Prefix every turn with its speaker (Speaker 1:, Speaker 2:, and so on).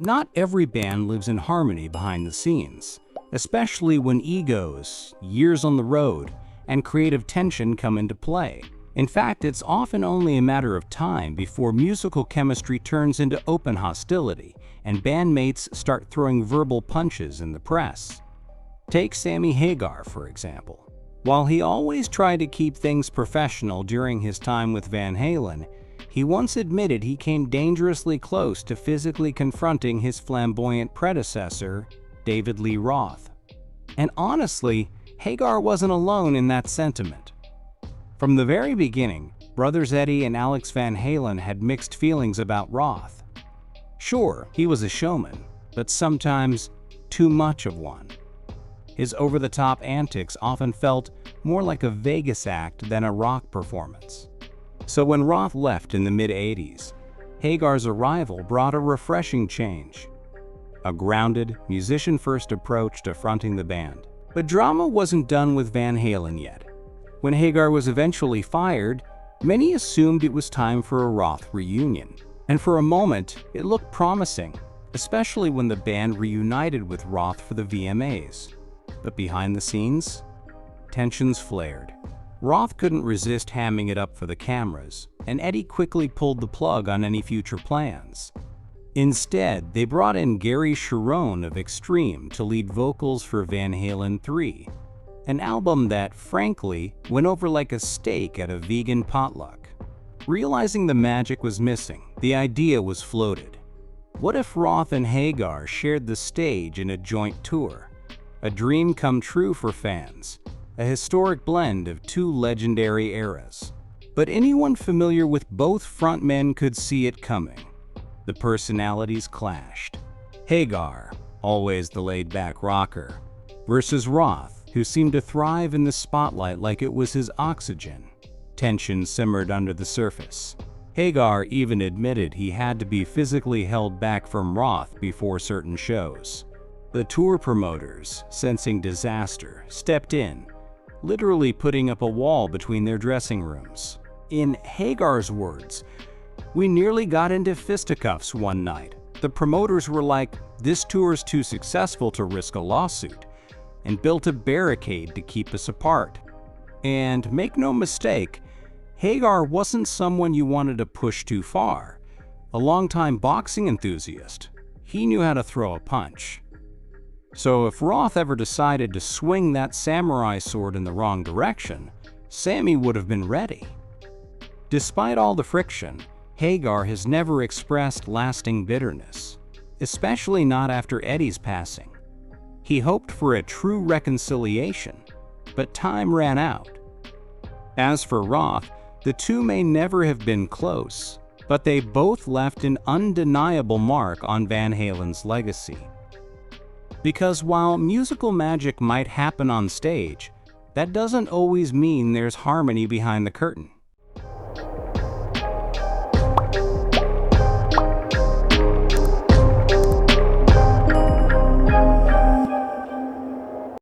Speaker 1: Not every band lives in harmony behind the scenes, especially when egos, years on the road, and creative tension come into play. In fact, it's often only a matter of time before musical chemistry turns into open hostility and bandmates start throwing verbal punches in the press. Take Sammy Hagar, for example. While he always tried to keep things professional during his time with Van Halen, he once admitted he came dangerously close to physically confronting his flamboyant predecessor, Lee Roth. And honestly, Hagar wasn't alone in that sentiment. From the very beginning, brothers Eddie and Alex Van Halen had mixed feelings about Roth. Sure, he was a showman, but sometimes too much of one. His over-the-top antics often felt more like a Vegas act than a rock performance. So when Roth left in the mid-80s, Hagar's arrival brought a refreshing change. A grounded, musician-first approach to fronting the band. But drama wasn't done with Van Halen yet. When Hagar was eventually fired, many assumed it was time for a Roth reunion. And for a moment, it looked promising, especially when the band reunited with Roth for the VMAs. But behind the scenes, tensions flared. Roth couldn't resist hamming it up for the cameras, and Eddie quickly pulled the plug on any future plans. Instead, they brought in Gary Cherone of Extreme to lead vocals for Van Halen 3, an album that, frankly, went over like a steak at a vegan potluck. Realizing the magic was missing, the idea was floated. What if Roth and Hagar shared the stage in a joint tour? A dream come true for fans, a historic blend of two legendary eras. But anyone familiar with both frontmen could see it coming. The personalities clashed. Hagar, always the laid-back rocker, versus Roth, who seemed to thrive in the spotlight like it was his oxygen. Tension simmered under the surface. Hagar even admitted he had to be physically held back from Roth before certain shows. The tour promoters, sensing disaster, stepped in, literally putting up a wall between their dressing rooms. In Hagar's words, "We nearly got into fisticuffs one night. The promoters were like, 'This tour's too successful to risk a lawsuit,' and built a barricade to keep us apart." And make no mistake, Hagar wasn't someone you wanted to push too far. A longtime boxing enthusiast, he knew how to throw a punch. So if Roth ever decided to swing that samurai sword in the wrong direction, Sammy would have been ready. Despite all the friction, Hagar has never expressed lasting bitterness, especially not after Eddie's passing. He hoped for a true reconciliation, but time ran out. As for Roth, the two may never have been close, but they both left an undeniable mark on Van Halen's legacy. Because while musical magic might happen on stage, that doesn't always mean there's harmony behind the curtain.